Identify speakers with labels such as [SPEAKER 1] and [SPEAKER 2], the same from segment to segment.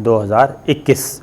[SPEAKER 1] 2021।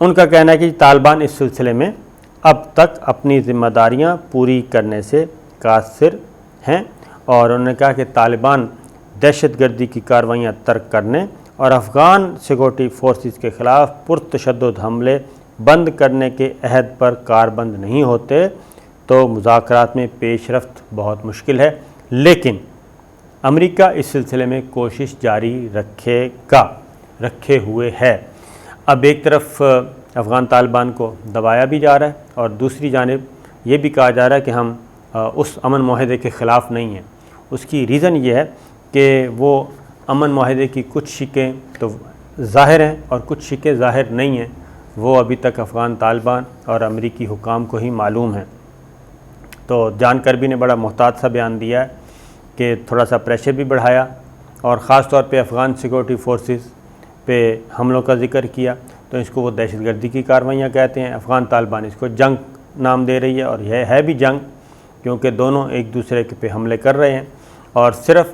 [SPEAKER 1] ان کا کہنا ہے کہ طالبان اس سلسلے میں اب تک اپنی ذمہ داریاں پوری کرنے سے قاصر ہیں، اور انہوں نے کہا کہ طالبان دہشت گردی کی کارروائیاں ترک کرنے اور افغان سیکورٹی فورسز کے خلاف پرتشدد حملے بند کرنے کے عہد پر کاربند نہیں ہوتے تو مذاکرات میں پیش رفت بہت مشکل ہے، لیکن امریکہ اس سلسلے میں کوشش جاری رکھے ہوئے ہے۔ اب ایک طرف افغان طالبان کو دبایا بھی جا رہا ہے اور دوسری جانب یہ بھی کہا جا رہا ہے کہ ہم اس امن معاہدے کے خلاف نہیں ہیں۔ اس کی ریزن یہ ہے کہ وہ امن معاہدے کی کچھ شقیں تو ظاہر ہیں اور کچھ شقیں ظاہر نہیں ہیں، وہ ابھی تک افغان طالبان اور امریکی حکام کو ہی معلوم ہیں۔ تو جان کربی نے بڑا محتاط سا بیان دیا ہے کہ تھوڑا سا پریشر بھی بڑھایا اور خاص طور پہ افغان سیکورٹی فورسز پہ حملوں کا ذکر کیا، تو اس کو وہ دہشت گردی کی کارروائیاں کہتے ہیں۔ افغان طالبان اس کو جنگ نام دے رہی ہے، اور یہ ہے بھی جنگ، کیونکہ دونوں ایک دوسرے کے پہ حملے کر رہے ہیں، اور صرف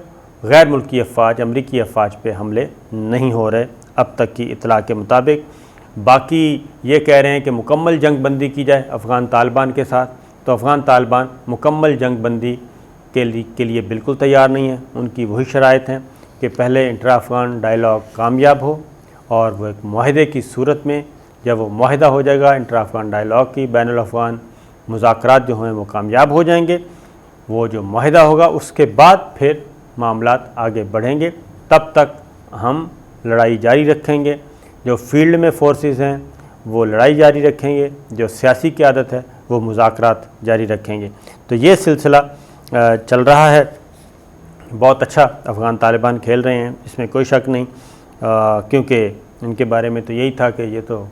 [SPEAKER 1] غیر ملکی افواج، امریکی افواج پہ حملے نہیں ہو رہے اب تک کی اطلاع کے مطابق۔ باقی یہ کہہ رہے ہیں کہ مکمل جنگ بندی کی جائے افغان طالبان کے ساتھ، تو افغان طالبان مکمل جنگ بندی کے لیے بالکل تیار نہیں ہیں۔ ان کی وہی شرائط ہیں کہ پہلے انٹرا افغان ڈائلاگ کامیاب ہو، اور وہ ایک معاہدے کی صورت میں جب وہ معاہدہ ہو جائے گا انٹرا افغان ڈائلاگ کی، بین الافغان مذاکرات جو ہیں وہ کامیاب ہو جائیں گے، وہ جو معاہدہ ہوگا اس کے بعد پھر معاملات آگے بڑھیں گے۔ تب تک ہم لڑائی جاری رکھیں گے، جو فیلڈ میں فورسز ہیں وہ لڑائی جاری رکھیں گے، جو سیاسی قیادت ہے وہ مذاکرات جاری رکھیں گے۔ تو یہ سلسلہ چل رہا ہے، بہت اچھا افغان طالبان کھیل رہے ہیں، اس میں کوئی شک نہیں، کیونکہ ان کے بارے میں تو یہی تھا کہ یہ تو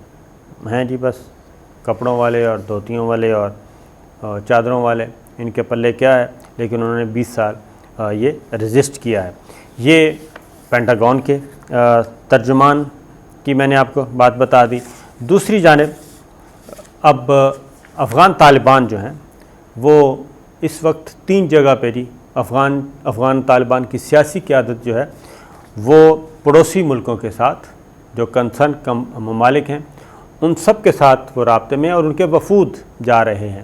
[SPEAKER 1] ہیں جی بس کپڑوں والے اور دھوتیوں والے اور چادروں والے، ان کے پلے کیا ہے، لیکن انہوں نے 20 سال یہ ریزسٹ کیا ہے۔ یہ پینٹاگون کے ترجمان کی میں نے آپ کو بات بتا دی۔ دوسری جانب اب افغان طالبان جو ہیں وہ اس وقت 3 جگہ پہ جی افغان طالبان کی سیاسی قیادت جو ہے وہ پڑوسی ملکوں کے ساتھ جو کنسرن ممالک ہیں ان سب کے ساتھ وہ رابطے میں، اور ان کے وفود جا رہے ہیں۔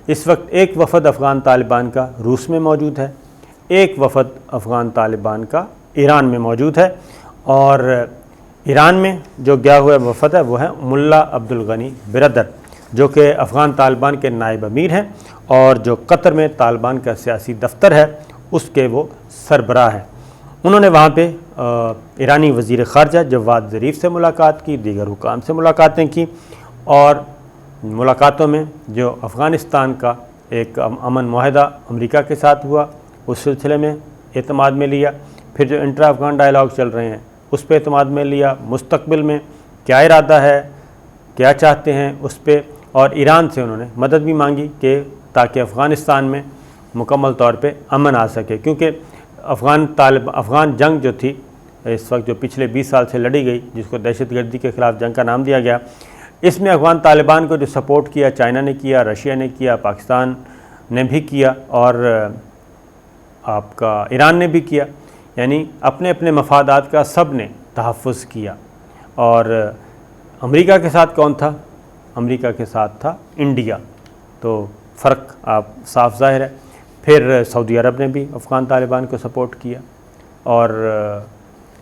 [SPEAKER 1] اس وقت ایک وفد افغان طالبان کا روس میں موجود ہے، ایک وفد افغان طالبان کا ایران میں موجود ہے، اور ایران میں جو گیا ہوا وفد ہے وہ ہے ملا عبدالغنی برادر، جو کہ افغان طالبان کے نائب امیر ہیں اور جو قطر میں طالبان کا سیاسی دفتر ہے اس کے وہ سربراہ ہیں۔ انہوں نے وہاں پہ ایرانی وزیر خارجہ جواد ظریف سے ملاقات کی، دیگر حکام سے ملاقاتیں کی، اور ملاقاتوں میں جو افغانستان کا ایک امن معاہدہ امریکہ کے ساتھ ہوا اس سلسلے میں اعتماد میں لیا، پھر جو انٹرا افغان ڈائلاگ چل رہے ہیں اس پہ اعتماد میں لیا، مستقبل میں کیا ارادہ ہے، کیا چاہتے ہیں اس پہ، اور ایران سے انہوں نے مدد بھی مانگی کہ تاکہ افغانستان میں مکمل طور پہ امن آ سکے، کیونکہ افغان جنگ جو تھی اس وقت جو پچھلے 20 سال سے لڑی گئی، جس کو دہشت گردی کے خلاف جنگ کا نام دیا گیا، اس میں افغان طالبان کو جو سپورٹ کیا چائنا نے کیا، رشیا نے کیا، پاکستان نے بھی کیا، اور آپ کا ایران نے بھی کیا، یعنی اپنے اپنے مفادات کا سب نے تحفظ کیا۔ اور امریکہ کے ساتھ کون تھا؟ امریکہ کے ساتھ تھا انڈیا، تو فرق آپ صاف ظاہر ہے۔ پھر سعودی عرب نے بھی افغان طالبان کو سپورٹ کیا، اور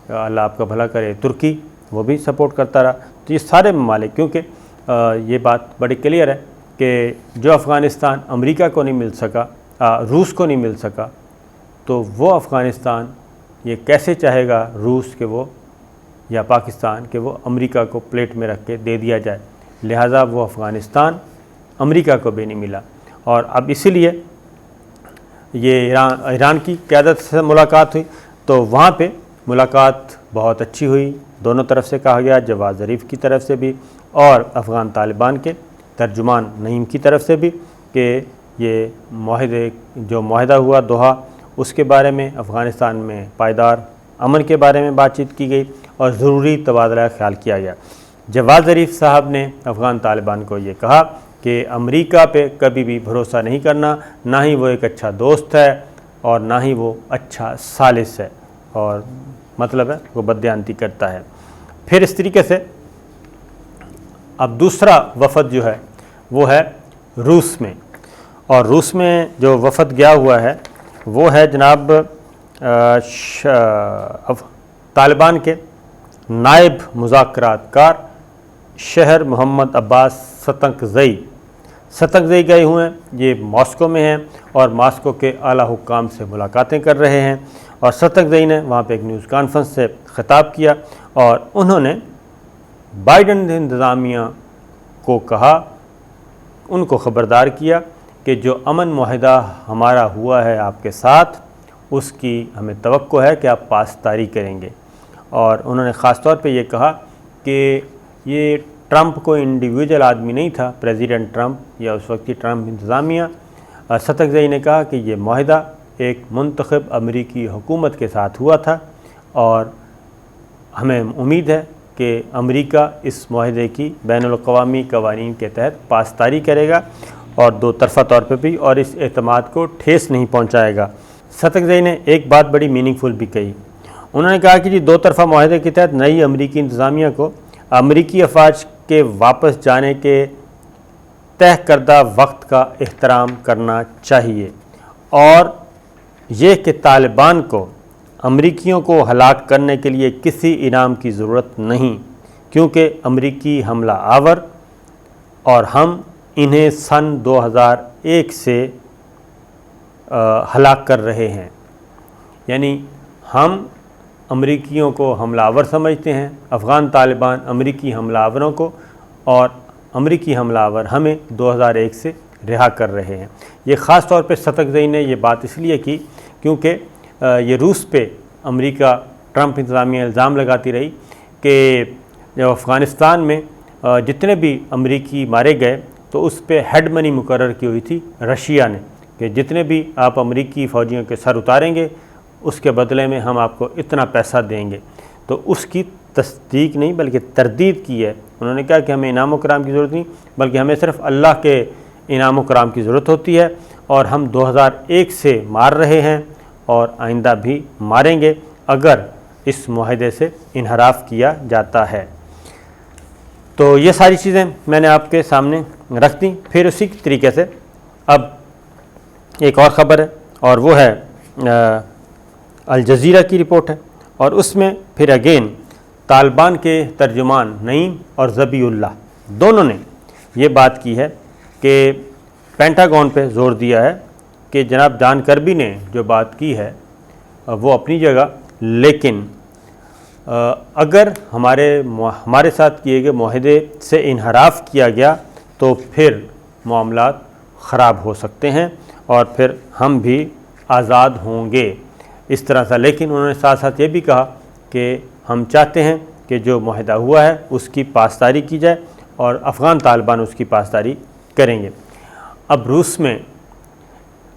[SPEAKER 1] اللہ آپ کا بھلا کرے ترکی، وہ بھی سپورٹ کرتا رہا۔ تو یہ سارے ممالک، کیونکہ یہ بات بڑی کلیئر ہے کہ جو افغانستان امریکہ کو نہیں مل سکا، روس کو نہیں مل سکا، تو وہ افغانستان یہ کیسے چاہے گا روس کہ وہ یا پاکستان کہ وہ امریکہ کو پلیٹ میں رکھ کے دے دیا جائے، لہٰذا وہ افغانستان امریکہ کو بھی نہیں ملا۔ اور اب اسی لیے یہ ایران کی قیادت سے ملاقات ہوئی، تو وہاں پہ ملاقات بہت اچھی ہوئی، دونوں طرف سے کہا گیا، جواد ظریف کی طرف سے بھی اور افغان طالبان کے ترجمان نعیم کی طرف سے بھی، کہ یہ معاہدہ ہوا دوحہ اس کے بارے میں، افغانستان میں پائیدار امن کے بارے میں بات چیت کی گئی اور ضروری تبادلہ خیال کیا گیا۔ جواد ظریف صاحب نے افغان طالبان کو یہ کہا کہ امریکہ پہ کبھی بھی بھروسہ نہیں کرنا، نہ ہی وہ ایک اچھا دوست ہے اور نہ ہی وہ اچھا ثالث ہے، اور مطلب ہے وہ بددیانتی کرتا ہے۔ پھر اس طریقے سے اب دوسرا وفد جو ہے وہ ہے روس میں، اور روس میں جو وفد گیا ہوا ہے وہ ہے جناب طالبان کے نائب مذاکرات کار شہر محمد عباس ستنگزئی گئے ہوئے ہیں۔ یہ ماسکو میں ہیں اور ماسکو کے اعلیٰ حکام سے ملاقاتیں کر رہے ہیں، اور ستنگزئی نے وہاں پہ ایک نیوز کانفرنس سے خطاب کیا اور انہوں نے بائیڈن انتظامیہ کو کہا، ان کو خبردار کیا کہ جو امن معاہدہ ہمارا ہوا ہے آپ کے ساتھ، اس کی ہمیں توقع ہے کہ آپ پاسداری کریں گے۔ اور انہوں نے خاص طور پہ یہ کہا کہ یہ ٹرمپ کو انڈیویجول آدمی نہیں تھا، پریزیڈنٹ ٹرمپ یا اس وقت کی ٹرمپ انتظامیہ۔ ستنگزئی نے کہا کہ یہ معاہدہ ایک منتخب امریکی حکومت کے ساتھ ہوا تھا، اور ہمیں امید ہے کہ امریکہ اس معاہدے کی بین الاقوامی قوانین کے تحت پاسداری کرے گا اور دو طرفہ طور پہ بھی، اور اس اعتماد کو ٹھیس نہیں پہنچائے گا۔ ستنگزئی نے ایک بات بڑی میننگ فل بھی کہی، انہوں نے کہا کہ جی دو طرفہ معاہدے کے تحت نئی امریکی انتظامیہ کو امریکی افواج کے واپس جانے کے طے کردہ وقت کا احترام کرنا چاہیے، اور یہ کہ طالبان کو امریکیوں کو ہلاک کرنے کے لیے کسی انعام کی ضرورت نہیں، کیونکہ امریکی حملہ آور اور ہم انہیں سن 2001 سے ہلاک کر رہے ہیں۔ یعنی ہم امریکیوں کو حملہ آور سمجھتے ہیں، افغان طالبان امریکی حملہ آوروں کو، اور امریکی حملہ آور ہمیں 2001 سے رہا کر رہے ہیں۔ یہ خاص طور پہ ستنگزئی نے یہ بات اس لیے کی کیونکہ یہ روس پہ امریکہ ٹرمپ انتظامیہ الزام لگاتی رہی کہ جب افغانستان میں جتنے بھی امریکی مارے گئے تو اس پہ ہیڈ منی مقرر کی ہوئی تھی رشیا نے، کہ جتنے بھی آپ امریکی فوجیوں کے سر اتاریں گے اس کے بدلے میں ہم آپ کو اتنا پیسہ دیں گے۔ تو اس کی تصدیق نہیں بلکہ تردید کی ہے۔ انہوں نے کہا کہ ہمیں انعام و کرام کی ضرورت نہیں، بلکہ ہمیں صرف اللہ کے انعام و کرام کی ضرورت ہوتی ہے، اور ہم 2001 سے مار رہے ہیں اور آئندہ بھی ماریں گے اگر اس معاہدے سے انحراف کیا جاتا ہے۔ تو یہ ساری چیزیں میں نے آپ کے سامنے رکھ دیں۔ پھر اسی طریقے سے اب ایک اور خبر ہے، اور وہ ہے الجزیرہ کی رپورٹ ہے، اور اس میں پھر اگین طالبان کے ترجمان نعیم اور ذبیح اللہ دونوں نے یہ بات کی ہے کہ پینٹاگون پہ زور دیا ہے کہ جناب جان کربی نے جو بات کی ہے وہ اپنی جگہ، لیکن اگر ہمارے ساتھ کیے گئے معاہدے سے انحراف کیا گیا تو پھر معاملات خراب ہو سکتے ہیں اور پھر ہم بھی آزاد ہوں گے، اس طرح سے۔ لیکن انہوں نے ساتھ ساتھ یہ بھی کہا کہ ہم چاہتے ہیں کہ جو معاہدہ ہوا ہے اس کی پاسداری کی جائے اور افغان طالبان اس کی پاسداری کریں گے۔ اب روس میں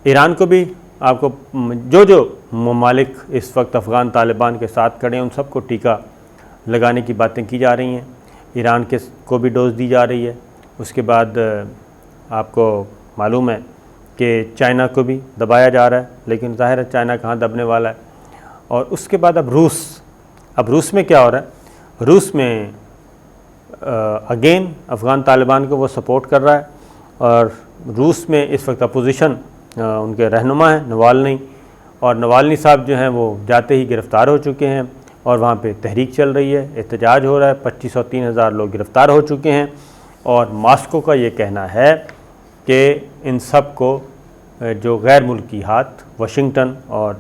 [SPEAKER 1] ایران کو بھی آپ کو جو ممالک اس وقت افغان طالبان کے ساتھ کھڑے ہیں ان سب کو ٹیکہ لگانے کی باتیں کی جا رہی ہیں۔ ایران کو بھی ڈوز دی جا رہی ہے۔ اس کے بعد آپ کو معلوم ہے کہ چائنا کو بھی دبایا جا رہا ہے، لیکن ظاہر ہے چائنا کہاں دبنے والا ہے۔ اور اس کے بعد اب روس میں کیا ہو رہا ہے؟ روس میں اگین افغان طالبان کو وہ سپورٹ کر رہا ہے، اور روس میں اس وقت اپوزیشن ان کے رہنما ہیں نوالنی، اور نوالنی صاحب جو ہیں وہ جاتے ہی گرفتار ہو چکے ہیں، اور وہاں پہ تحریک چل رہی ہے، احتجاج ہو رہا ہے، 2500-3000 لوگ گرفتار ہو چکے ہیں، اور ماسکو کا یہ کہنا ہے کہ ان سب کو جو غیر ملکی ہاتھ واشنگٹن اور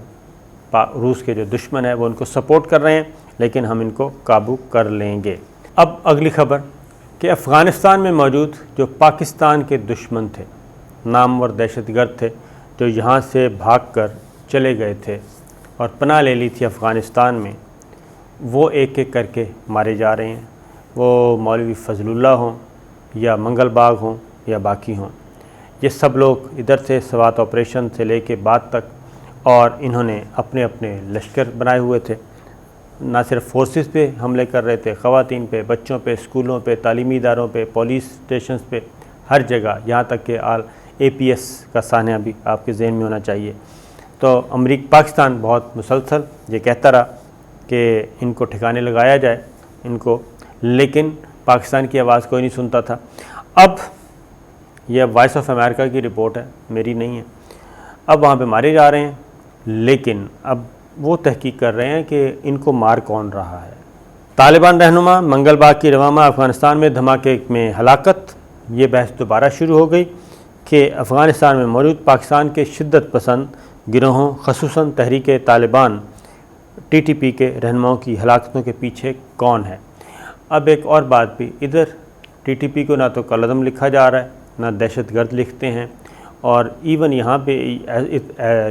[SPEAKER 1] روس کے جو دشمن ہیں وہ ان کو سپورٹ کر رہے ہیں، لیکن ہم ان کو قابو کر لیں گے۔ اب اگلی خبر کہ افغانستان میں موجود جو پاکستان کے دشمن تھے، نامور دہشت گرد تھے، جو یہاں سے بھاگ کر چلے گئے تھے اور پناہ لے لی تھی افغانستان میں، وہ ایک ایک کر کے مارے جا رہے ہیں۔ وہ مولوی فضل اللہ ہوں یا منگل باغ ہوں یا باقی ہوں، یہ سب لوگ ادھر سے سوات آپریشن سے لے کے بعد تک، اور انہوں نے اپنے اپنے لشکر بنائے ہوئے تھے، نہ صرف فورسز پہ حملے کر رہے تھے، خواتین پہ، بچوں پہ، اسکولوں پہ، تعلیمی اداروں پہ، پولیس اسٹیشنز پہ، ہر جگہ، یہاں تک کہ APS کا سانحہ بھی آپ کے ذہن میں ہونا چاہیے۔ تو پاکستان بہت مسلسل یہ کہتا رہا کہ ان کو ٹھکانے لگایا جائے ان کو، لیکن پاکستان کی آواز کوئی نہیں سنتا تھا۔ اب یہ وائس آف امریکہ کی رپورٹ ہے، میری نہیں ہے، اب وہاں پہ مارے جا رہے ہیں، لیکن اب وہ تحقیق کر رہے ہیں کہ ان کو مار کون رہا ہے۔ طالبان رہنما منگل باغ کی رواما افغانستان میں دھماکے میں ہلاکت، یہ بحث دوبارہ شروع ہو گئی کہ افغانستان میں موجود پاکستان کے شدت پسند گروہوں خصوصاً تحریک طالبان TTP کے رہنماؤں کی ہلاکتوں کے پیچھے کون ہے۔ اب ایک اور بات بھی، ادھر TTP کو نہ تو کالعدم لکھا جا رہا ہے، نہ دہشت گرد لکھتے ہیں، اور ایون یہاں پہ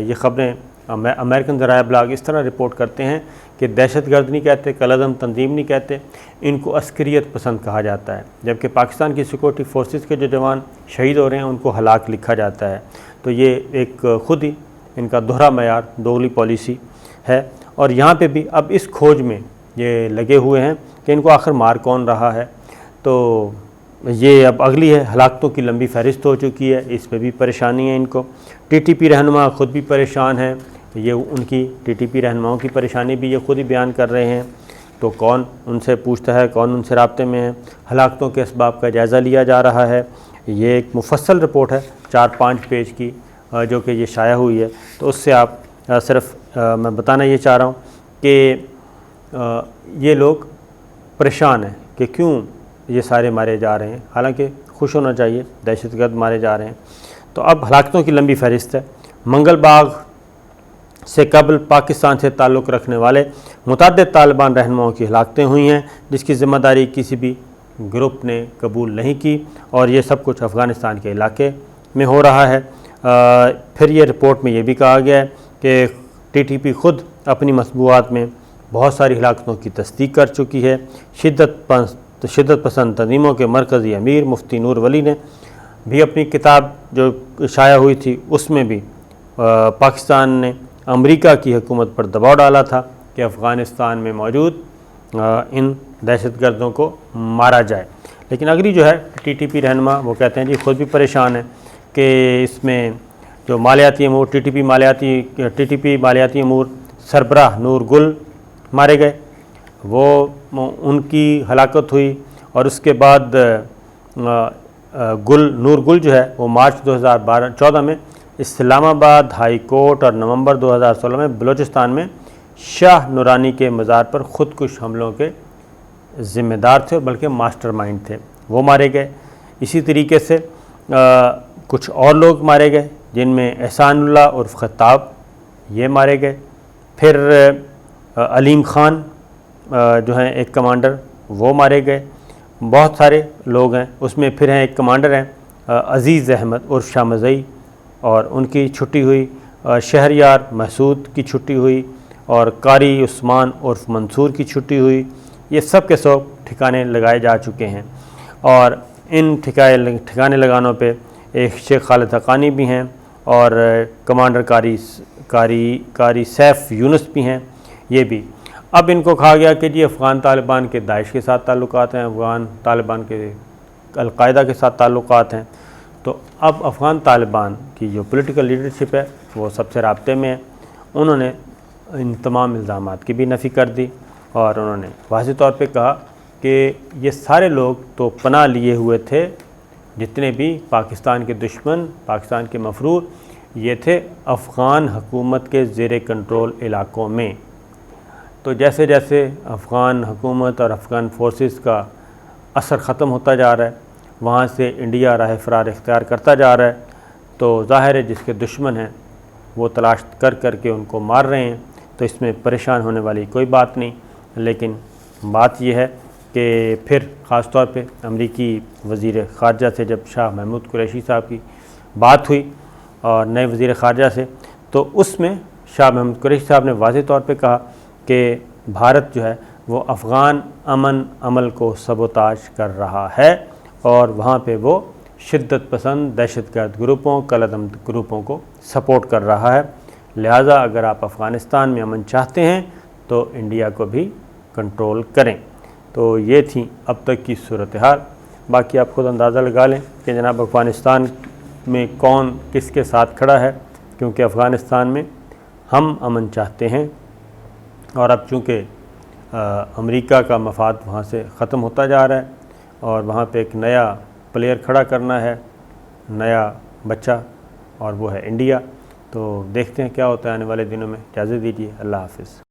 [SPEAKER 1] یہ خبریں امریکن ذرائع ابلاغ اس طرح رپورٹ کرتے ہیں کہ دہشت گرد نہیں کہتے، کالعدم تنظیم نہیں کہتے، ان کو عسکریت پسند کہا جاتا ہے، جبکہ پاکستان کی سیکورٹی فورسز کے جو جوان شہید ہو رہے ہیں ان کو ہلاک لکھا جاتا ہے۔ تو یہ ایک خود ہی ان کا دوہرا معیار، دوگلی پالیسی ہے، اور یہاں پہ بھی اب اس کھوج میں یہ لگے ہوئے ہیں کہ ان کو آخر مار کون رہا ہے۔ تو یہ اب اگلی ہے، ہلاکتوں کی لمبی فہرست ہو چکی ہے، اس میں بھی پریشانی ہے ان کو۔ TTP رہنما خود بھی پریشان ہیں، یہ ان کی TTP رہنماؤں کی پریشانی بھی یہ خود ہی بیان کر رہے ہیں، تو کون ان سے پوچھتا ہے، کون ان سے رابطے میں ہے۔ ہلاکتوں کے اسباب کا جائزہ لیا جا رہا ہے، یہ ایک مفصل رپورٹ ہے 4-5 پیج کی جو کہ یہ شائع ہوئی ہے، تو اس سے آپ صرف میں بتانا یہ چاہ رہا ہوں کہ یہ لوگ پریشان ہیں کہ کیوں یہ سارے مارے جا رہے ہیں، حالانکہ خوش ہونا چاہیے، دہشت گرد مارے جا رہے ہیں۔ تو اب ہلاکتوں کی لمبی فہرست ہے۔ منگل باغ سے قبل پاکستان سے تعلق رکھنے والے متعدد طالبان رہنماؤں کی ہلاکتیں ہوئی ہیں، جس کی ذمہ داری کسی بھی گروپ نے قبول نہیں کی، اور یہ سب کچھ افغانستان کے علاقے میں ہو رہا ہے۔ پھر یہ رپورٹ میں یہ بھی کہا گیا ہے کہ TTP خود اپنی مطبوعات میں بہت ساری ہلاکتوں کی تصدیق کر چکی ہے۔ شدت پسند تنظیموں کے مرکزی امیر مفتی نور ولی نے بھی اپنی کتاب جو شائع ہوئی تھی اس میں بھی پاکستان نے امریکہ کی حکومت پر دباؤ ڈالا تھا کہ افغانستان میں موجود ان دہشت گردوں کو مارا جائے، لیکن اگلی جو ہے TTP رہنما وہ کہتے ہیں جی خود بھی پریشان ہیں کہ اس میں جو مالیاتی امور TTP مالیاتی امور سربراہ نور گل مارے گئے، وہ ان کی ہلاکت ہوئی، اور اس کے بعد نور گل جو ہے وہ مارچ 2014 میں اسلام آباد ہائی کورٹ اور نومبر 2016 میں بلوچستان میں شاہ نورانی کے مزار پر خودکش حملوں کے ذمہ دار تھے، بلکہ ماسٹر مائنڈ تھے، وہ مارے گئے۔ اسی طریقے سے کچھ اور لوگ مارے گئے، جن میں احسان اللہ عرف خطاب یہ مارے گئے، پھر علیم خان جو ہیں ایک کمانڈر وہ مارے گئے، بہت سارے لوگ ہیں، اس میں پھر ہیں ایک کمانڈر ہیں عزیز احمد عرف شاہ مزئی، اور ان کی چھٹی ہوئی، شہریار محسود کی چھٹی ہوئی، اور قاری عثمان عرف منصور کی چھٹی ہوئی۔ یہ سب کے سب ٹھکانے لگائے جا چکے ہیں، اور ان ٹھکانے لگانوں پہ ایک شیخ خالد حقانی بھی ہیں، اور کمانڈر قاری سیف یونس بھی ہیں، یہ بھی۔ اب ان کو کہا گیا کہ جی افغان طالبان کے داعش کے ساتھ تعلقات ہیں، افغان طالبان کے القاعدہ کے ساتھ تعلقات ہیں، تو اب افغان طالبان کی جو پولیٹیکل لیڈرشپ ہے وہ سب سے رابطے میں ہے۔ انہوں نے ان تمام الزامات کی بھی نفی کر دی، اور انہوں نے واضح طور پہ کہا کہ یہ سارے لوگ تو پناہ لیے ہوئے تھے، جتنے بھی پاکستان کے دشمن، پاکستان کے مفرور، یہ تھے افغان حکومت کے زیر کنٹرول علاقوں میں۔ تو جیسے جیسے افغان حکومت اور افغان فورسز کا اثر ختم ہوتا جا رہا ہے، وہاں سے انڈیا راہ فرار اختیار کرتا جا رہا ہے، تو ظاہر ہے جس کے دشمن ہیں وہ تلاش کر کے ان کو مار رہے ہیں، تو اس میں پریشان ہونے والی کوئی بات نہیں۔ لیکن بات یہ ہے کہ پھر خاص طور پہ امریکی وزیر خارجہ سے جب شاہ محمود قریشی صاحب کی بات ہوئی اور نئے وزیر خارجہ سے، تو اس میں شاہ محمود قریشی صاحب نے واضح طور پہ کہا کہ بھارت جو ہے وہ افغان امن عمل کو سبوتاژ کر رہا ہے، اور وہاں پہ وہ شدت پسند دہشت گرد گروپوں، کالعدم گروپوں کو سپورٹ کر رہا ہے۔ لہٰذا اگر آپ افغانستان میں امن چاہتے ہیں تو انڈیا کو بھی کنٹرول کریں۔ تو یہ تھی اب تک کی صورتحال، باقی آپ خود اندازہ لگا لیں کہ جناب افغانستان میں کون کس کے ساتھ کھڑا ہے، کیونکہ افغانستان میں ہم امن چاہتے ہیں، اور اب چونکہ امریکہ کا مفاد وہاں سے ختم ہوتا جا رہا ہے، اور وہاں پہ ایک نیا پلیئر کھڑا کرنا ہے، نیا بچہ، اور وہ ہے انڈیا۔ تو دیکھتے ہیں کیا ہوتا ہے آنے والے دنوں میں۔ اجازت دیجیے، اللہ حافظ۔